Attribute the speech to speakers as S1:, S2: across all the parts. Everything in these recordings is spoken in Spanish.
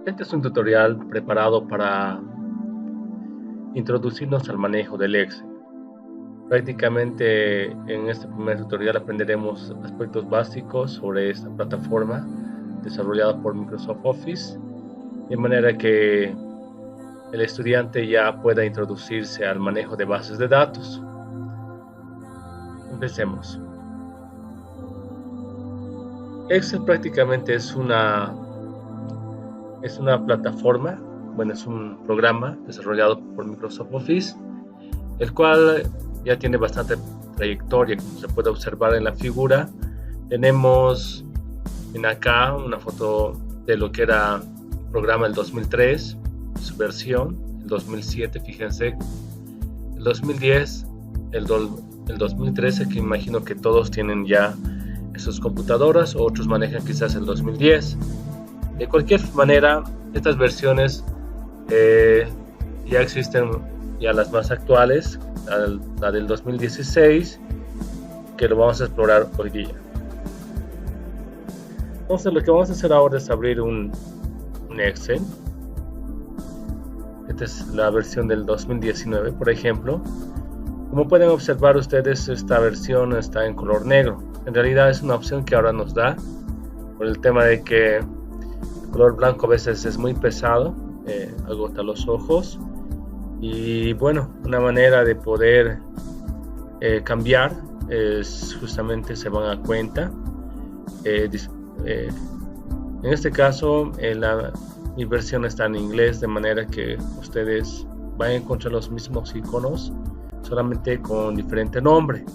S1: Este es un tutorial preparado para introducirnos al manejo del Excel. Prácticamente en este primer tutorial aprenderemos aspectos básicos sobre esta plataforma desarrollada por Microsoft Office, de manera que el estudiante ya pueda introducirse al manejo de bases de datos. Empecemos. Excel prácticamente es una plataforma, es un programa desarrollado por Microsoft Office, el cual ya tiene bastante trayectoria, como se puede observar en la figura. Tenemos en acá una foto de lo que era el programa del 2003, su versión, el 2007, fíjense, el 2010, el 2013, que imagino que todos tienen ya en sus computadoras, otros manejan quizás el 2010. De cualquier manera, estas versiones ya existen, ya las más actuales, la del 2016, que lo vamos a explorar hoy día. Entonces, lo que vamos a hacer ahora es abrir un Excel. Esta es la versión del 2019, por ejemplo. Como pueden observar ustedes, esta versión está en color negro. En realidad es una opción que ahora nos da por el tema de que el color blanco a veces es muy pesado, agota los ojos. Y bueno, una manera de poder cambiar es justamente se van a cuenta. En este caso mi versión está en inglés, de manera que ustedes van a encontrar los mismos iconos, solamente con diferente nombre.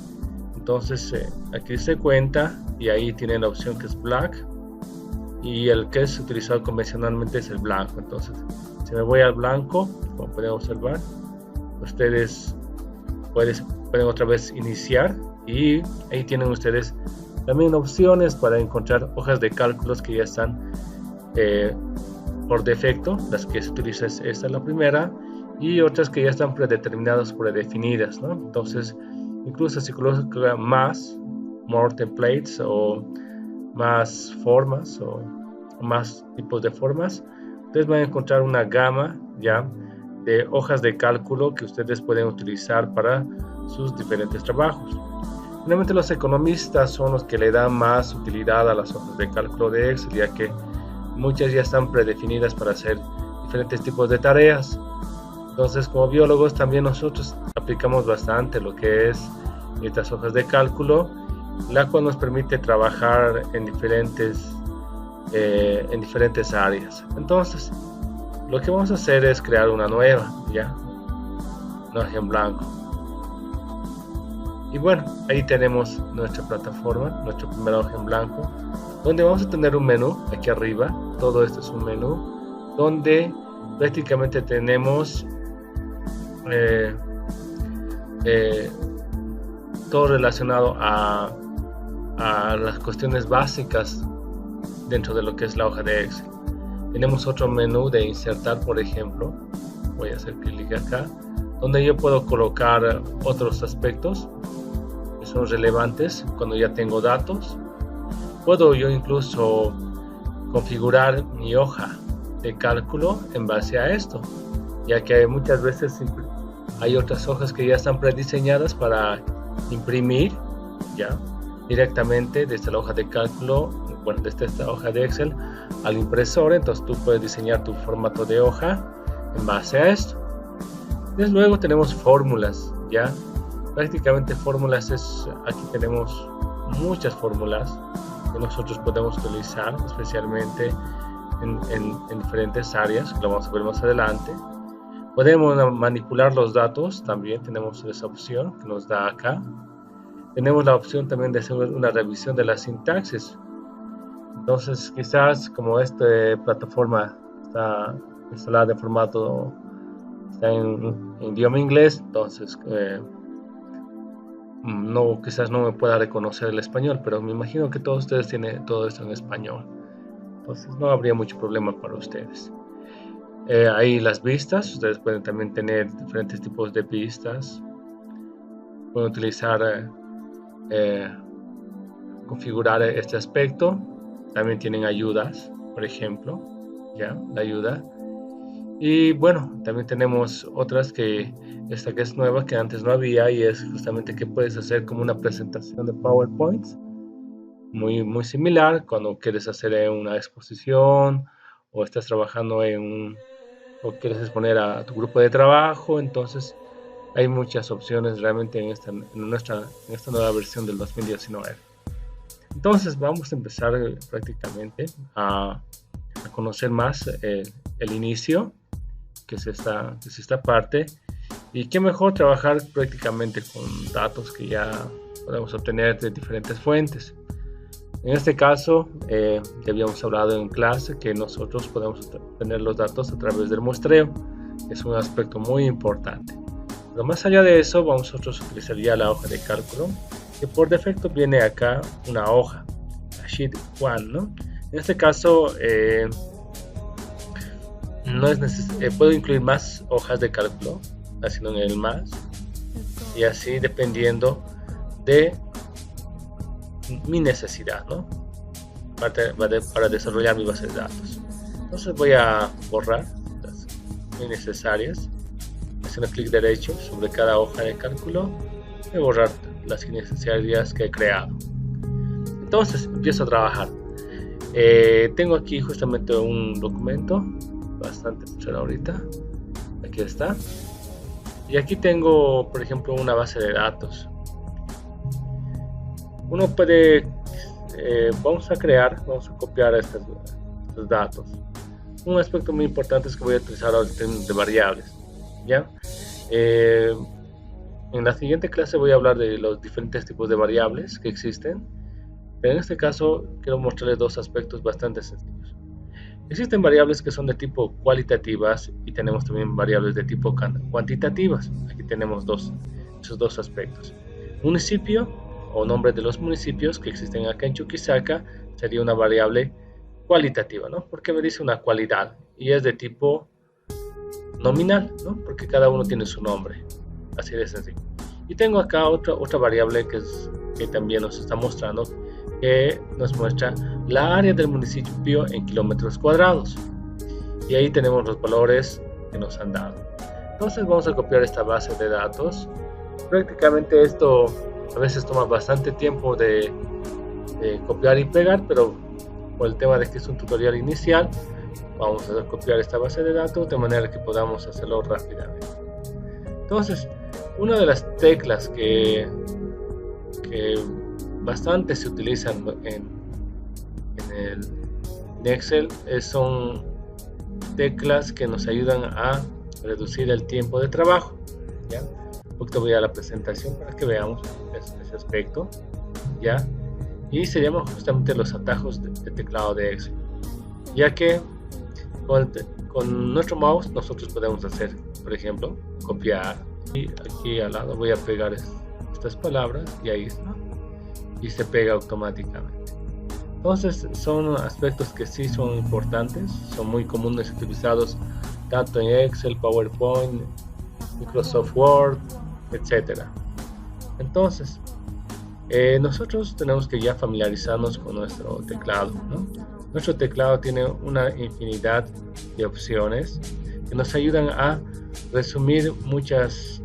S1: Entonces aquí se cuenta y ahí tienen la opción que es black, y el que es utilizado convencionalmente es el blanco. Entonces, si me voy al blanco, como pueden observar, ustedes pueden otra vez iniciar, y ahí tienen ustedes también opciones para encontrar hojas de cálculos que ya están por defecto. Las que se utilizan, esta es la primera, y otras que ya están predeterminadas, predefinidas, ¿no? Entonces, incluso si coloca more templates o más formas o más tipos de formas, ustedes van a encontrar una gama ya de hojas de cálculo que ustedes pueden utilizar para sus diferentes trabajos. Finalmente, los economistas son los que le dan más utilidad a las hojas de cálculo de Excel, ya que muchas ya están predefinidas para hacer diferentes tipos de tareas. Entonces, como biólogos también nosotros aplicamos bastante lo que es estas hojas de cálculo, la cual nos permite trabajar en diferentes áreas. Entonces, lo que vamos a hacer es crear una nueva, una hoja en blanco. Y bueno, ahí tenemos nuestra plataforma, nuestra primera hoja en blanco, donde vamos a tener un menú aquí arriba. Todo esto es un menú donde prácticamente tenemos todo relacionado a las cuestiones básicas dentro de lo que es la hoja de Excel. Tenemos otro menú de insertar, por ejemplo. Voy a hacer clic acá, donde yo puedo colocar otros aspectos que son relevantes cuando ya tengo datos. Puedo yo incluso configurar mi hoja de cálculo en base a esto, ya que muchas veces hay otras hojas que ya están prediseñadas para imprimir directamente desde la hoja de cálculo, desde esta hoja de Excel al impresor. Entonces tú puedes diseñar tu formato de hoja en base a esto. Desde luego tenemos fórmulas, prácticamente fórmulas aquí tenemos muchas fórmulas que nosotros podemos utilizar, especialmente en diferentes áreas, que lo vamos a ver más adelante. Podemos manipular los datos, también tenemos esa opción que nos da acá. Tenemos la opción también de hacer una revisión de la sintaxis. Entonces, quizás como esta plataforma está instalada en formato, está en idioma inglés, entonces quizás no me pueda reconocer el español, pero me imagino que todos ustedes tienen todo esto en español. Entonces no habría mucho problema para ustedes. Ahí las vistas, ustedes pueden también tener diferentes tipos de vistas. Pueden utilizar, configurar este aspecto. También tienen ayudas, por ejemplo, ya, la ayuda. Y bueno, también tenemos otras que, esta que es nueva, que antes no había, y es justamente que puedes hacer como una presentación de PowerPoint, muy similar cuando quieres hacer una exposición o estás trabajando o quieres exponer a tu grupo de trabajo. Entonces hay muchas opciones realmente en esta nueva versión del 2019. Entonces vamos a empezar prácticamente a conocer más el inicio, que es esta parte, y qué mejor trabajar prácticamente con datos que ya podemos obtener de diferentes fuentes. En este caso, ya habíamos hablado en clase que nosotros podemos obtener los datos a través del muestreo. Es un aspecto muy importante. Pero más allá de eso, nosotros utilizaría la hoja de cálculo, que por defecto viene acá una hoja, la Sheet 1, ¿no? En este caso, no es puedo incluir más hojas de cálculo, haciendo en el más, y así dependiendo de mi necesidad, ¿no? Para desarrollar mi base de datos. Entonces voy a borrar las innecesarias, haciendo clic derecho sobre cada hoja de cálculo y borrar las innecesarias que he creado. Entonces empiezo a trabajar. Tengo aquí justamente un documento bastante funcional ahorita. Aquí está. Y aquí tengo, por ejemplo, una base de datos. Uno puede, vamos a copiar estos datos. Un aspecto muy importante es que voy a utilizar ahora el término de variables, ¿ya? En la siguiente clase voy a hablar de los diferentes tipos de variables que existen, pero en este caso quiero mostrarles dos aspectos bastante sencillos. Existen variables que son de tipo cualitativas y tenemos también variables de tipo cuantitativas. Aquí tenemos esos dos aspectos. Municipio o nombre de los municipios que existen acá en Chuquisaca sería una variable cualitativa, ¿no? Porque me dice una cualidad y es de tipo nominal, ¿no? Porque cada uno tiene su nombre, así de sencillo. Y tengo acá otra variable que también nos está mostrando, que nos muestra la área del municipio en kilómetros cuadrados, y ahí tenemos los valores que nos han dado. Entonces vamos a copiar esta base de datos. Prácticamente esto a veces toma bastante tiempo de copiar y pegar, pero por el tema de que es un tutorial inicial, vamos a copiar esta base de datos de manera que podamos hacerlo rápidamente. Entonces, una de las teclas que bastante se utilizan en Excel son teclas que nos ayudan a reducir el tiempo de trabajo, ¿ya? Un poquito voy a la presentación para que veamos ese aspecto, ¿ya? Y se llaman justamente los atajos de teclado de Excel, ya que con nuestro mouse nosotros podemos hacer, por ejemplo, copiar, y aquí al lado voy a pegar estas palabras y ahí está, y se pega automáticamente. Entonces son aspectos que sí son importantes, son muy comunes utilizados tanto en Excel, PowerPoint, Microsoft Word, etcétera. Entonces nosotros tenemos que ya familiarizarnos con nuestro teclado, ¿no? Nuestro teclado tiene una infinidad de opciones que nos ayudan a resumir muchas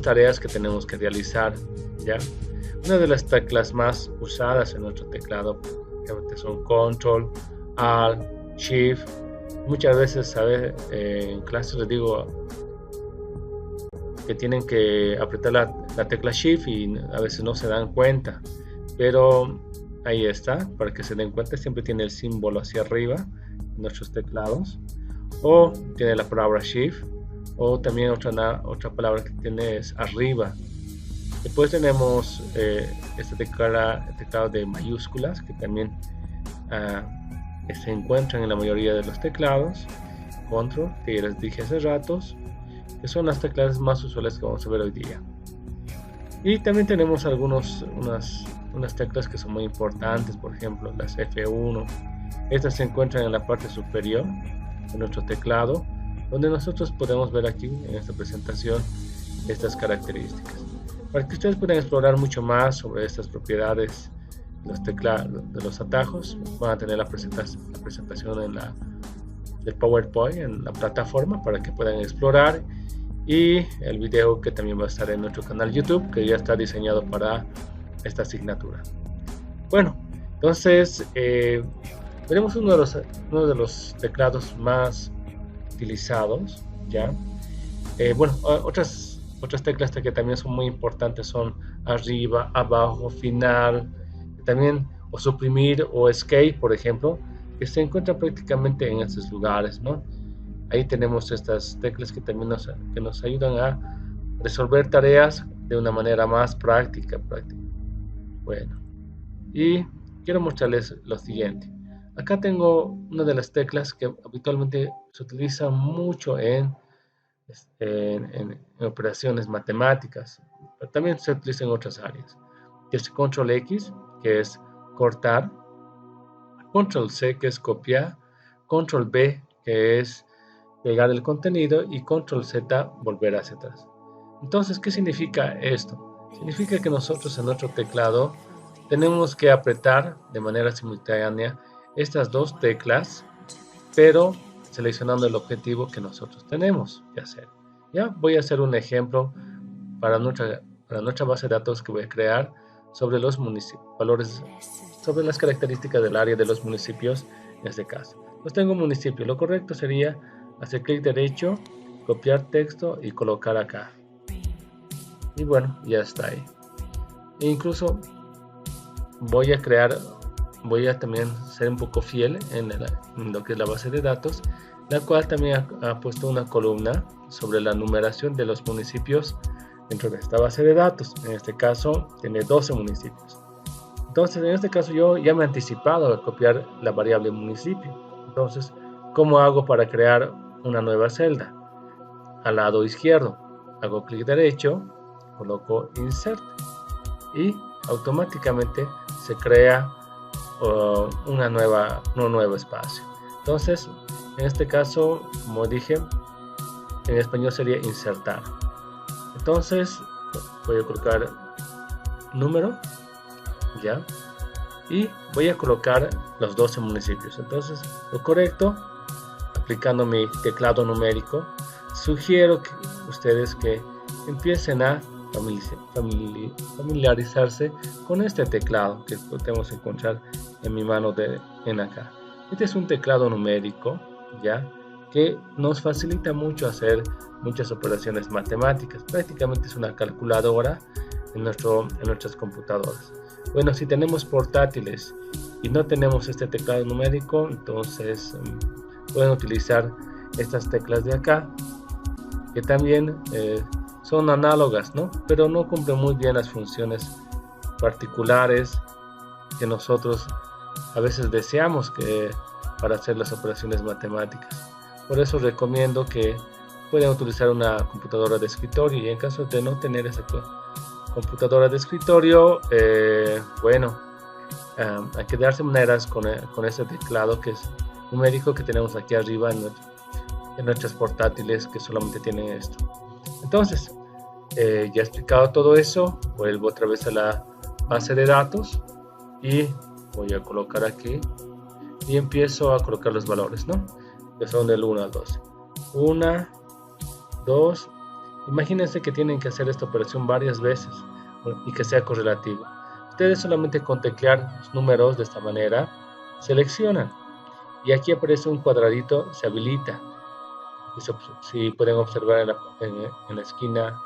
S1: tareas que tenemos que realizar, ¿ya? Una de las teclas más usadas en nuestro teclado son Control, Alt, Shift. Muchas veces, en clases les digo que tienen que apretar la tecla Shift y a veces no se dan cuenta, pero ahí está, para que se den cuenta. Siempre tiene el símbolo hacia arriba en nuestros teclados, o tiene la palabra Shift, o también otra palabra que tiene es arriba. Después tenemos este teclado de mayúsculas, que también se encuentran en la mayoría de los teclados. Control, que ya les dije hace ratos, que son las teclas más usuales que vamos a ver hoy día. Y también tenemos unas teclas que son muy importantes, por ejemplo las F1. Estas se encuentran en la parte superior de nuestro teclado, donde nosotros podemos ver aquí en esta presentación estas características. Para que ustedes puedan explorar mucho más sobre estas propiedades de los atajos, van a tener la presentación en la del PowerPoint en la plataforma para que puedan explorar, y el video que también va a estar en nuestro canal YouTube, que ya está diseñado para esta asignatura. Bueno, entonces veremos uno de los teclados más utilizados, ¿ya? Bueno, otras teclas que también son muy importantes son arriba, abajo, final, también, o suprimir, o escape, por ejemplo, que se encuentran prácticamente en estos lugares, ¿no? Ahí tenemos estas teclas que también nos ayudan a resolver tareas de una manera más práctica. Bueno, y quiero mostrarles lo siguiente. Acá tengo una de las teclas que habitualmente se utiliza mucho en operaciones matemáticas, pero también se utiliza en otras áreas, que es Control X, que es cortar, Control C, que es copiar, Control B, que es pegar el contenido, y Control Z, volver hacia atrás. Entonces, ¿qué significa esto? Significa que nosotros en nuestro teclado tenemos que apretar de manera simultánea estas dos teclas, pero seleccionando el objetivo que nosotros tenemos que hacer. Ya voy a hacer un ejemplo para nuestra base de datos que voy a crear sobre los valores, sobre las características del área de los municipios en este caso. Pues tengo un municipio, lo correcto sería hacer clic derecho, copiar texto y colocar acá. Y bueno, ya está ahí. E incluso voy a también ser un poco fiel en lo que es la base de datos, la cual también ha puesto una columna sobre la numeración de los municipios dentro de esta base de datos. En este caso tiene 12 municipios. Entonces en este caso yo ya me he anticipado a copiar la variable municipio. Entonces, ¿cómo hago para crear una nueva celda? Al lado izquierdo hago clic derecho, coloco insert y automáticamente se crea un nuevo espacio. Entonces, en este caso, como dije, en español sería insertar. Entonces, voy a colocar número, ya, y voy a colocar los 12 municipios. Entonces, lo correcto, aplicando mi teclado numérico, sugiero que ustedes que empiecen a familiarizarse con este teclado que podemos encontrar en mi mano en acá. Este es un teclado numérico, ya, que nos facilita mucho hacer muchas operaciones matemáticas. Prácticamente es una calculadora en nuestras computadoras. Bueno, si tenemos portátiles y no tenemos este teclado numérico, entonces pueden utilizar estas teclas de acá, que también son análogas, ¿no? Pero no cumplen muy bien las funciones particulares que nosotros a veces deseamos para hacer las operaciones matemáticas. Por eso recomiendo que puedan utilizar una computadora de escritorio, y en caso de no tener esa computadora de escritorio, bueno, hay que darse maneras con ese teclado que es numérico que tenemos aquí arriba en nuestras portátiles, que solamente tienen esto. Entonces, ya he explicado todo eso, vuelvo otra vez a la base de datos y voy a colocar aquí y empiezo a colocar los valores, ¿no? Que son del 1 al 12. 1, 2. Imagínense que tienen que hacer esta operación varias veces y que sea correlativo. Ustedes solamente con teclear los números de esta manera seleccionan y aquí aparece un cuadradito, se habilita. Si pueden observar en la esquina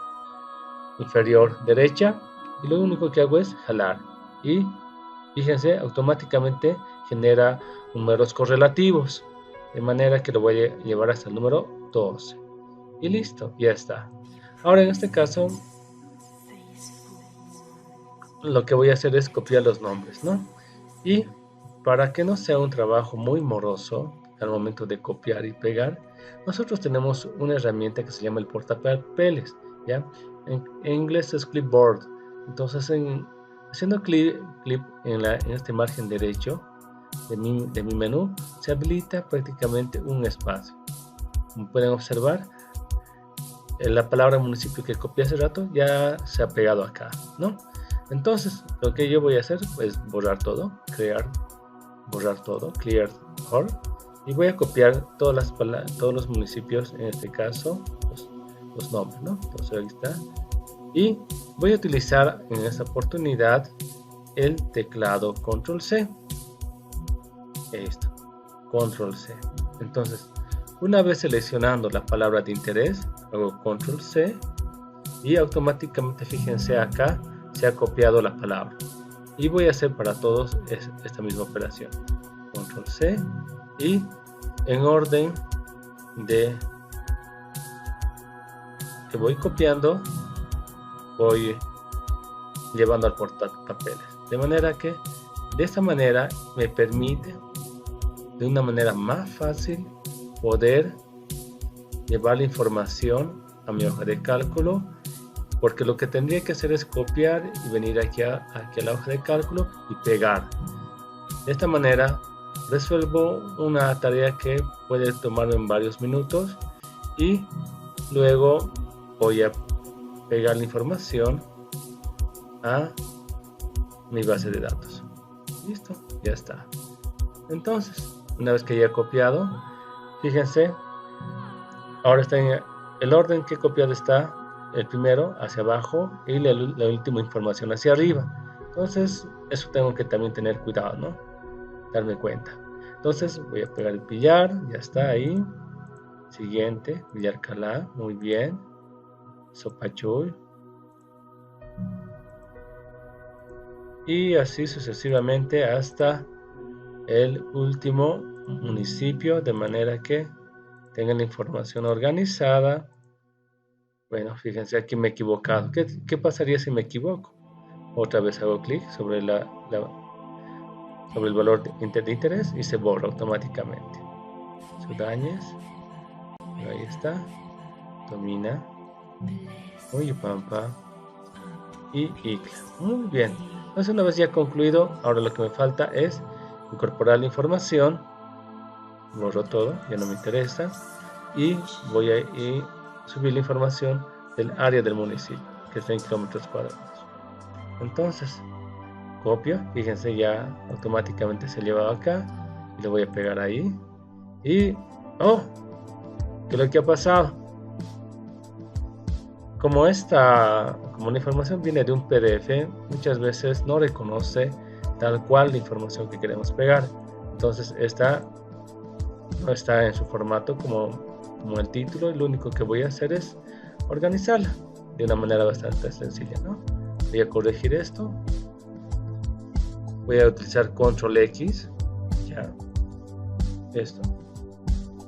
S1: inferior derecha, y lo único que hago es jalar y fíjense, automáticamente genera números correlativos, de manera que lo voy a llevar hasta el número 12 y listo, ya está. Ahora en este caso lo que voy a hacer es copiar los nombres, ¿no? Y para que no sea un trabajo muy moroso al momento de copiar y pegar, nosotros tenemos una herramienta que se llama el portapapeles, ¿ya? En inglés es clipboard. Entonces haciendo clic en este margen derecho de mi menú, se habilita prácticamente un espacio. Como pueden observar, la palabra municipio que copié hace rato ya se ha pegado acá, ¿no? Entonces lo que yo voy a hacer es borrar todo, borrar todo, clear all, y voy a copiar todos los municipios, en este caso los nombres, ¿no? Entonces ahí está, y voy a utilizar en esta oportunidad el teclado control C, esto, control C. Entonces, una vez seleccionando la palabra de interés, hago control C y automáticamente, fíjense acá, se ha copiado la palabra, y voy a hacer para todos esta misma operación, control C, y en orden de que voy copiando, voy llevando al portapapeles, de manera que de esta manera me permite de una manera más fácil poder llevar la información a mi hoja de cálculo, porque lo que tendría que hacer es copiar y venir aquí a la hoja de cálculo y pegar. De esta manera resuelvo una tarea que puede tomarme en varios minutos, y luego voy a pegar la información a mi base de datos. Listo, ya está. Entonces, una vez que ya he copiado, fíjense, ahora está en el orden que he copiado, está el primero hacia abajo y la última información hacia arriba. Entonces, eso tengo que también tener cuidado, ¿no? Darme cuenta. Entonces, voy a pegar el pillar, ya está ahí. Siguiente, billar calá, muy bien. Sopachuy. Y así sucesivamente hasta el último municipio, de manera que tengan la información organizada. Bueno, fíjense, aquí me he equivocado. ¿Qué pasaría si me equivoco? Otra vez hago clic sobre sobre el valor de interés y se borra automáticamente. Sudañez, ahí está. Domina, Uyupampa y Icla. Muy bien. Entonces, una vez ya concluido, ahora lo que me falta es incorporar la información. Borro todo, ya no me interesa, y voy a subir la información del área del municipio, que está en kilómetros cuadrados. Entonces, copio, fíjense, ya automáticamente se ha llevado acá, y lo voy a pegar ahí, y ¡oh! ¿Qué es lo que ha pasado? Como la información viene de un PDF, muchas veces no reconoce tal cual la información que queremos pegar. Entonces, esta no está en su formato como el título, y lo único que voy a hacer es organizarla de una manera bastante sencilla, ¿no? Voy a corregir esto, voy a utilizar control X, ya, esto,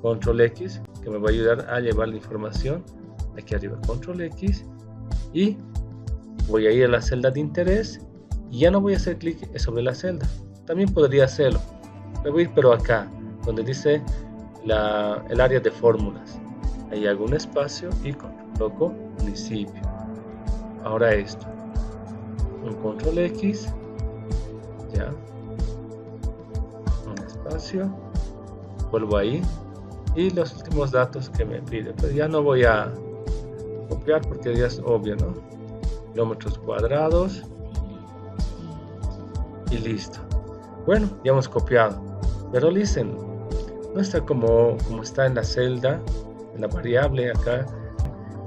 S1: control X, que me va a ayudar a llevar la información aquí arriba, control X, y voy a ir a la celda de interés, y ya no voy a hacer clic sobre la celda, también podría hacerlo, me voy a ir pero acá, donde dice el área de fórmulas, ahí hago un espacio y coloco municipio. Ahora esto, un control X, ya, un espacio, vuelvo ahí, y los últimos datos que me pide, pero ya no voy a copiar porque ya es obvio, ¿no? Kilómetros cuadrados y listo. Bueno, ya hemos copiado, pero listen, no está como está en la celda, en la variable acá,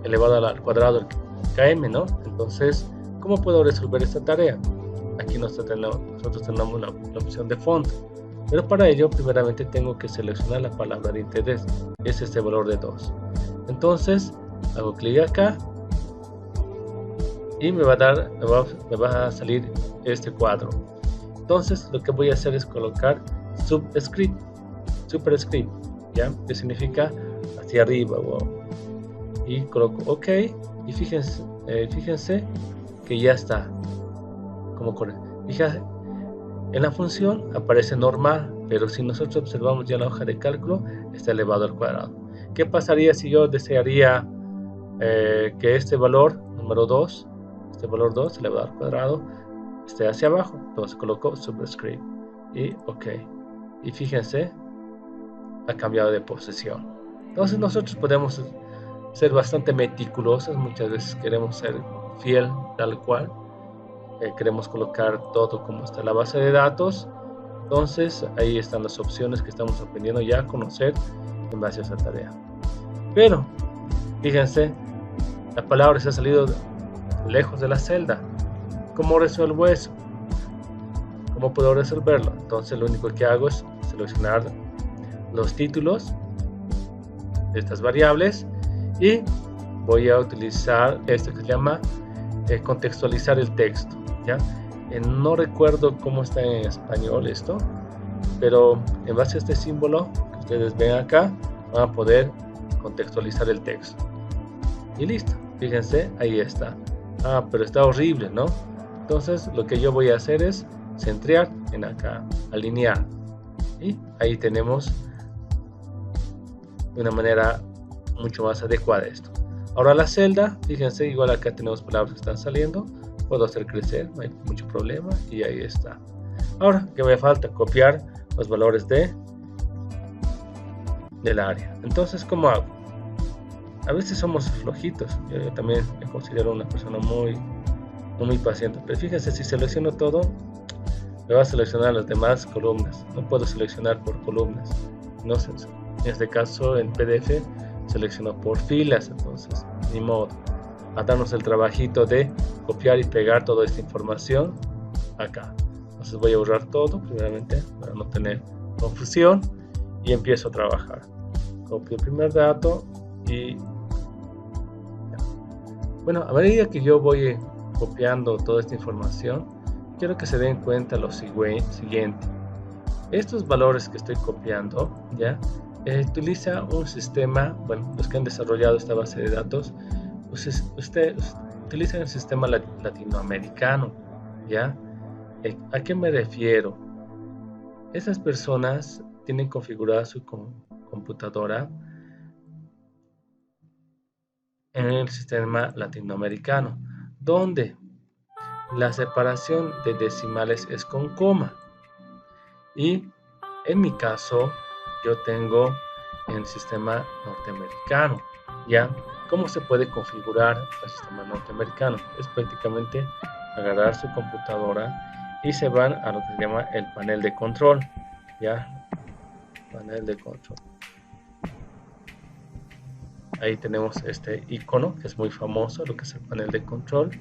S1: elevado al cuadrado km, ¿no? Entonces, ¿cómo puedo resolver esta tarea? Aquí nosotros tenemos la opción de font, pero para ello primeramente tengo que seleccionar la palabra de interés, es este valor de 2. Entonces, hago clic acá y me va a salir este cuadro. Entonces, lo que voy a hacer es colocar superscript, ¿ya? Que significa hacia arriba, y coloco OK, y fíjense que ya está como correcto. Fíjense, en la función aparece normal, pero si nosotros observamos ya la hoja de cálculo, está elevado al cuadrado. ¿Qué pasaría si yo desearía que este valor número 2, elevado al cuadrado, esté hacia abajo? Entonces coloco superscript y OK, y fíjense, ha cambiado de posición. Entonces nosotros podemos ser bastante meticulosos, muchas veces queremos ser tal cual, queremos colocar todo como está la base de datos, Entonces ahí están las opciones que estamos aprendiendo ya a conocer en base a esa tarea. Pero fíjense, la palabra se ha salido lejos de la celda. ¿Cómo resuelvo eso? ¿Cómo puedo resolverlo? Entonces lo único que hago es seleccionar los títulos de estas variables y voy a utilizar esto que se llama contextualizar el texto, ¿ya? No recuerdo cómo está en español esto, pero en base a este símbolo que ustedes ven acá van a poder contextualizar el texto y listo. Fíjense, ahí está. Pero está horrible, ¿no? Entonces lo que yo voy a hacer es centrar en acá, alinear, y ahí tenemos de una manera mucho más adecuada esto. Ahora la celda, fíjense, igual acá tenemos palabras que están saliendo, puedo hacer crecer, no hay mucho problema, y ahí está. Ahora, ¿qué me falta? Copiar los valores del área. Entonces, ¿cómo hago? A veces somos flojitos, yo también me considero una persona muy paciente, pero fíjense, si selecciono todo, me va a seleccionar las demás columnas, no puedo seleccionar por columnas, no sé, en este caso en PDF selecciono por filas, entonces ni modo, a darnos el trabajito de copiar y pegar toda esta información acá. Entonces voy a borrar todo primeramente para no tener confusión y empiezo a trabajar. Copio el primer dato y bueno, a medida que yo voy copiando toda esta información, quiero que se den cuenta lo siguiente. Estos valores que estoy copiando, ¿ya? Utiliza un sistema, bueno, los que han desarrollado esta base de datos, pues ustedes utilizan el sistema latinoamericano, ¿ya? ¿A qué me refiero? Esas personas tienen configurada su computadora en el sistema latinoamericano, donde la separación de decimales es con coma. Y en mi caso, yo tengo en el sistema norteamericano, ¿ya? ¿Cómo se puede configurar el sistema norteamericano? Es prácticamente agarrar su computadora y se van a lo que se llama el panel de control, ¿ya? Panel de control. Ahí tenemos este icono que es muy famoso, lo que es el panel de control,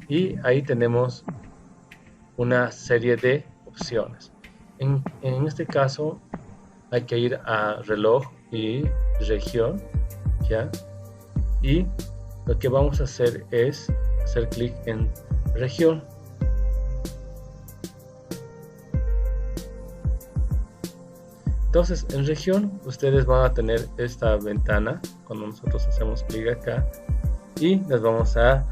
S1: y ahí tenemos una serie de opciones. En este caso hay que ir a reloj y región, ¿ya? Y lo que vamos a hacer es hacer clic en región. Entonces en región ustedes van a tener esta ventana cuando nosotros hacemos clic acá y nos vamos a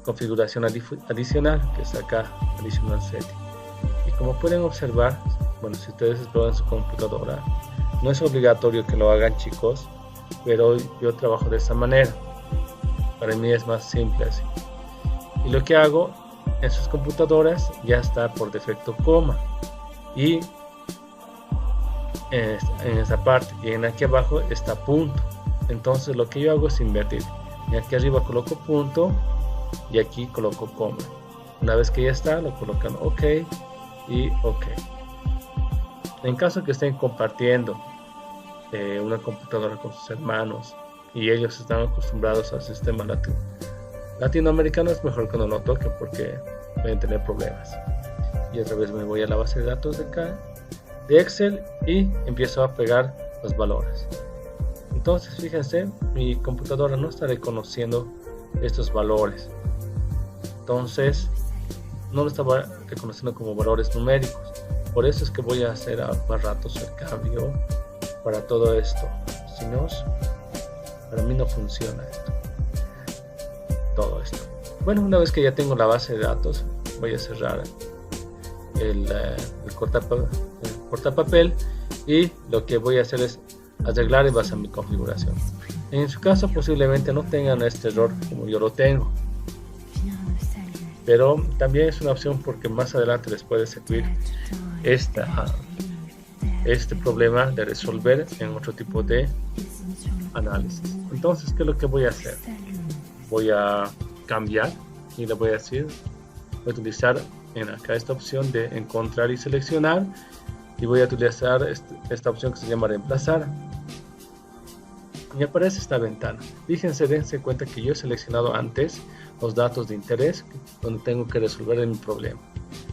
S1: configuración adicional, que es acá, additional setting. Y como pueden observar, bueno, si ustedes exploran su computadora, no es obligatorio que lo hagan, chicos, pero yo trabajo de esta manera. Para mí es más simple así. Y lo que hago en sus computadoras ya está por defecto coma y en esa parte, y en aquí abajo está punto. Entonces lo que yo hago es invertir, y aquí arriba coloco punto y aquí coloco coma. Una vez que ya está, lo colocan OK y OK. En caso que estén compartiendo una computadora con sus hermanos y ellos están acostumbrados al sistema latinoamericano, es mejor que no lo toquen porque pueden tener problemas. Y otra vez me voy a la base de datos de acá, de Excel, y empiezo a pegar los valores. Entonces fíjense, mi computadora no está reconociendo estos valores, entonces no lo estaba reconociendo como valores numéricos. Por eso es que voy a hacer a más ratos el cambio para todo esto. Si no, para mí no funciona esto, todo esto. Bueno, una vez que ya tengo la base de datos, voy a cerrar el portapapel, y lo que voy a hacer es arreglar en base a mi configuración. En su caso posiblemente no tengan este error como yo lo tengo, pero también es una opción porque más adelante les puede servir este problema de resolver en otro tipo de análisis. Entonces, ¿qué es lo que voy a hacer? Voy a cambiar y le voy a decir, voy a utilizar en acá esta opción de encontrar y seleccionar, y voy a utilizar esta opción que se llama reemplazar. Y aparece esta ventana. Fíjense, dense cuenta que yo he seleccionado antes los datos de interés donde tengo que resolver mi problema.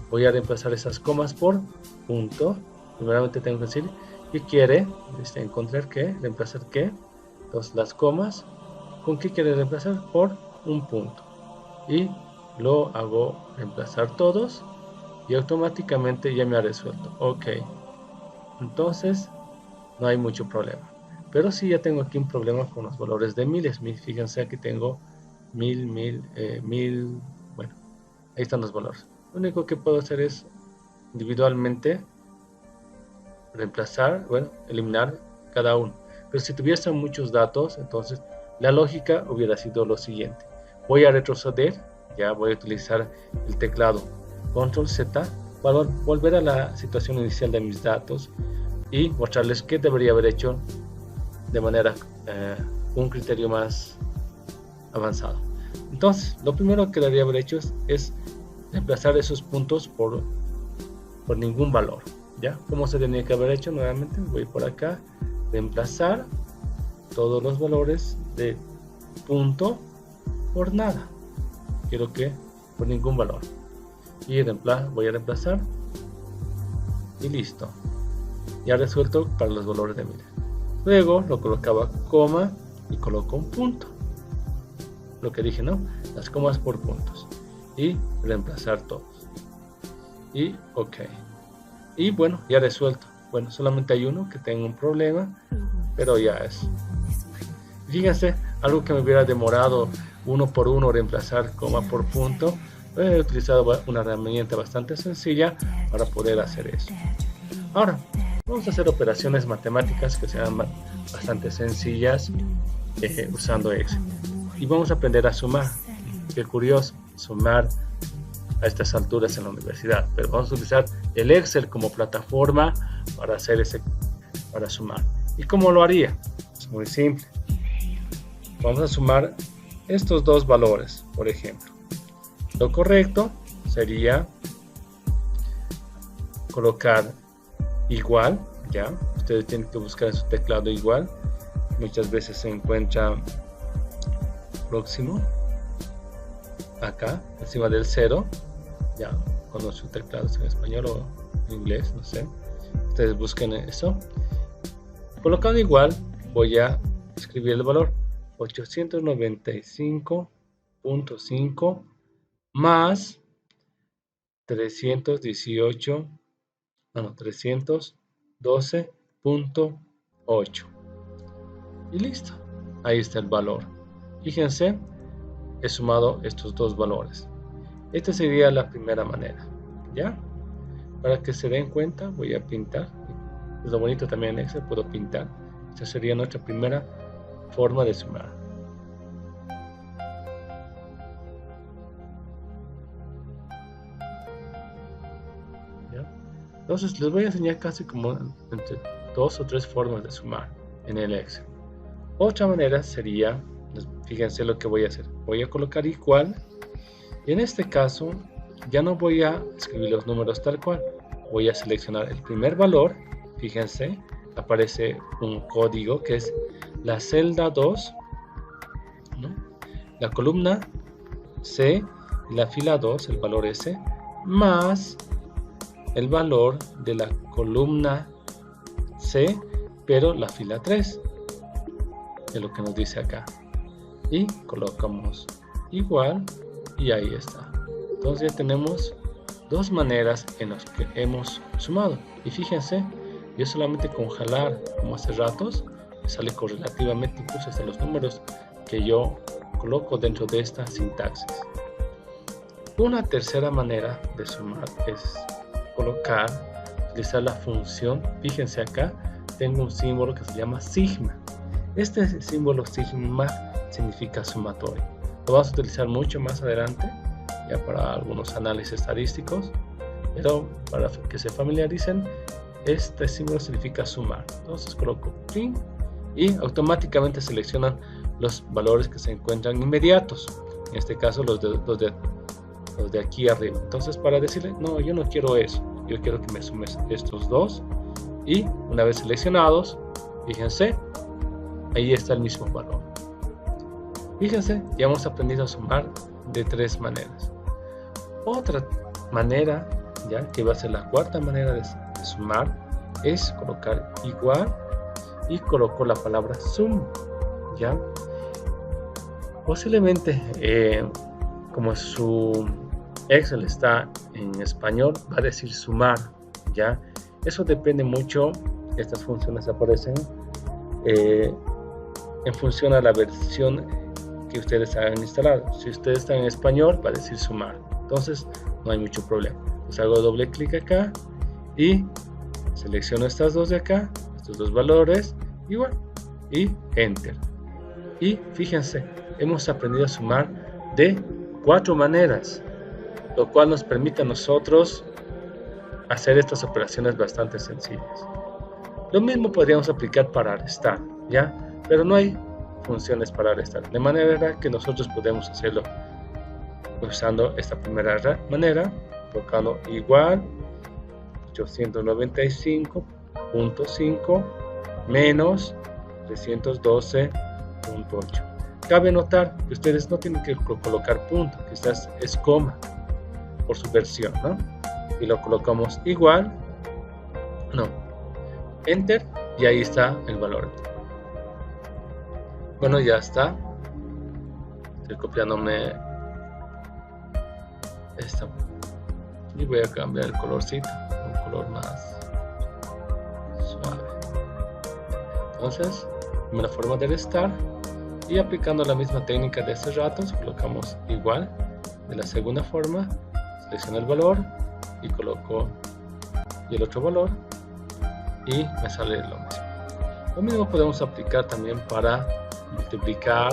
S1: Voy a reemplazar esas comas por punto. Primeramente tengo que decir qué quiere, encontrar qué, reemplazar qué. Entonces las comas, ¿con qué quiere reemplazar? Por un punto. Y lo hago reemplazar todos y automáticamente ya me ha resuelto. Ok, entonces no hay mucho problema. Pero sí ya tengo aquí un problema con los valores de miles. Fíjense, aquí tengo 1000, 1000. Bueno, ahí están los valores. Lo único que puedo hacer es individualmente reemplazar, bueno, eliminar cada uno. Pero si tuviese muchos datos, entonces la lógica hubiera sido lo siguiente. Voy a retroceder, ya voy a utilizar el teclado Control Z para volver a la situación inicial de mis datos y mostrarles qué debería haber hecho de manera un criterio más avanzado. Entonces, lo primero que debería haber hecho es reemplazar esos puntos por ningún valor. ¿Ya? ¿Cómo se tenía que haber hecho? Nuevamente voy por acá, reemplazar todos los valores de punto por nada. Quiero que por ningún valor. Y voy a reemplazar y listo. Ya resuelto para los valores de miles. Luego lo colocaba coma y coloco un punto. Lo que dije, ¿no? Las comas por puntos. Y reemplazar todos. Y ok. Y bueno, ya resuelto. Bueno, solamente hay uno que tenga un problema, pero ya es. Fíjense, algo que me hubiera demorado uno por uno reemplazar coma por punto, he utilizado una herramienta bastante sencilla para poder hacer eso. Ahora, vamos a hacer operaciones matemáticas que sean bastante sencillas usando Excel. Y vamos a aprender a sumar. Qué curioso, sumar a estas alturas en la universidad, pero vamos a utilizar el Excel como plataforma para para sumar. ¿Y cómo lo haría? Es muy simple. Vamos a sumar estos dos valores, por ejemplo. Lo correcto sería colocar igual, ya. Ustedes tienen que buscar en su teclado igual. Muchas veces se encuentra próximo, acá, encima del 0. Ya, cuando su teclado es en español o en inglés, no sé. Ustedes busquen eso. Colocando igual, voy a escribir el valor 895.5 más 312.8. Y listo. Ahí está el valor. Fíjense, he sumado estos dos valores. Esta sería la primera manera, ¿ya? Para que se den cuenta, voy a pintar. Es lo bonito también en Excel, puedo pintar. Esta sería nuestra primera forma de sumar. ¿Ya? Entonces les voy a enseñar casi como entre 2 o 3 formas de sumar en el Excel. Otra manera sería, fíjense lo que voy a hacer. Voy a colocar igual. Y en este caso, ya no voy a escribir los números tal cual. Voy a seleccionar el primer valor. Fíjense, aparece un código que es la celda 2, ¿no? La columna C y la fila 2, el valor S, más el valor de la columna C, pero la fila 3. Es lo que nos dice acá. Y colocamos igual. Y ahí está. Entonces ya tenemos dos maneras en las que hemos sumado. Y fíjense, yo solamente con jalar, como hace ratos, me sale correlativamente incluso hasta los números que yo coloco dentro de esta sintaxis. Una tercera manera de sumar es utilizar la función. Fíjense acá, tengo un símbolo que se llama sigma. Este símbolo sigma significa sumatorio. Lo vamos a utilizar mucho más adelante, ya para algunos análisis estadísticos, pero para que se familiaricen, este símbolo significa sumar. Entonces coloco print y automáticamente seleccionan los valores que se encuentran inmediatos. En este caso los de los de aquí arriba. Entonces, para decirle, no, yo no quiero eso, yo quiero que me sumes estos dos, y una vez seleccionados, fíjense, ahí está el mismo valor. Fíjense, ya hemos aprendido a sumar de 3 maneras. Otra manera, ya que va a ser la cuarta manera de sumar, es colocar igual y coloco la palabra sum, ya. Posiblemente, como su Excel está en español, va a decir sumar, ya. Eso depende mucho. Estas funciones aparecen en función a la versión que ustedes hayan instalado. Si ustedes están en español, va a decir sumar, entonces no hay mucho problema. Pues hago doble clic acá y selecciono estas dos de acá, estos dos valores, igual, y enter. Y fíjense, hemos aprendido a sumar de 4 maneras, lo cual nos permite a nosotros hacer estas operaciones bastante sencillas. Lo mismo podríamos aplicar para restar, ¿ya? Pero no hay funciones para restar, de manera que nosotros podemos hacerlo usando esta primera manera, colocando igual 895.5 menos 312.8. Cabe notar que ustedes no tienen que colocar punto, quizás es coma por su versión, ¿no? Y lo colocamos igual, no, enter, y ahí está el valor. Bueno, ya está. Estoy copiándome esta y voy a cambiar el colorcito, un color más suave. Entonces, primera forma de restar, y aplicando la misma técnica de hace rato, colocamos igual. De la segunda forma, selecciono el valor y coloco el otro valor y me sale lo mismo. Lo mismo podemos aplicar también para multiplicar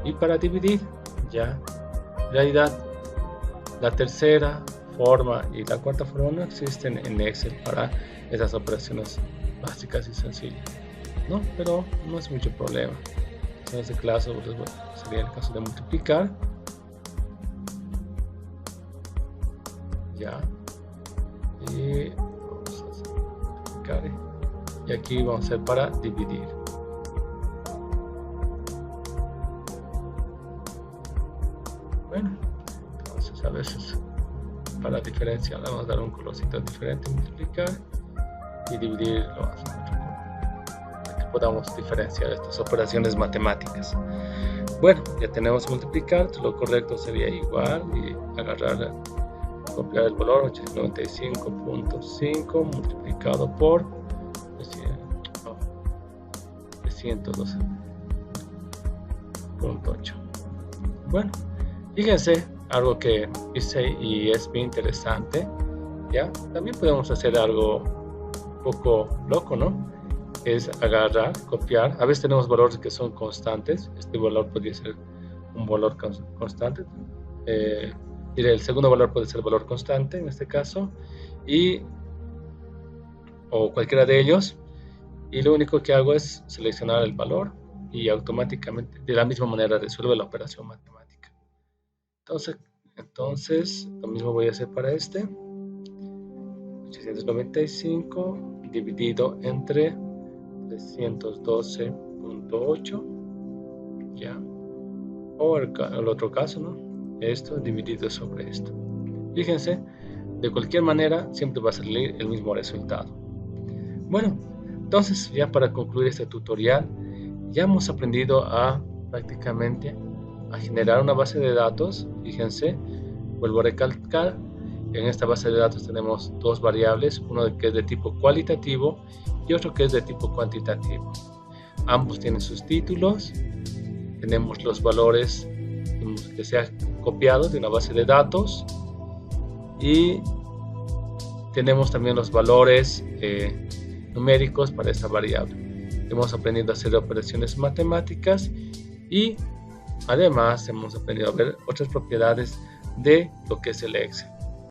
S1: y para dividir, ya. En realidad, la tercera forma y la cuarta forma no existen en Excel para esas operaciones básicas y sencillas, ¿no? Pero no es mucho problema. En este caso sería el caso de multiplicar, ya, y vamos a hacer multiplicar, y aquí vamos a hacer para dividir. Bueno, entonces a veces para diferenciar le vamos a dar un colorcito diferente, multiplicar, y dividir lo vamos a hacer otro color, para que podamos diferenciar estas operaciones matemáticas. Bueno, ya tenemos multiplicar, lo correcto sería igual y agarrar, copiar el valor 895.5 multiplicado por 312.8. Bueno, fíjense, algo que hice y es bien interesante, ¿ya? También podemos hacer algo un poco loco, ¿no? Es agarrar, copiar. A veces tenemos valores que son constantes. Este valor podría ser un valor constante. El segundo valor puede ser valor constante en este caso, o cualquiera de ellos. Y lo único que hago es seleccionar el valor y automáticamente, de la misma manera, resuelve la operación matemática. Entonces lo mismo voy a hacer para este. 895 dividido entre 312.8, ya. O el otro caso, ¿no? Esto dividido sobre esto. Fíjense, de cualquier manera siempre va a salir el mismo resultado. Bueno, entonces ya para concluir este tutorial, ya hemos aprendido prácticamente a generar una base de datos. Fíjense, vuelvo a recalcar, en esta base de datos tenemos dos variables, uno que es de tipo cualitativo y otro que es de tipo cuantitativo. Ambos tienen sus títulos, tenemos los valores que se han copiado de una base de datos y tenemos también los valores numéricos para esta variable. Hemos aprendido a hacer operaciones matemáticas y además hemos aprendido a ver otras propiedades de lo que es el Excel.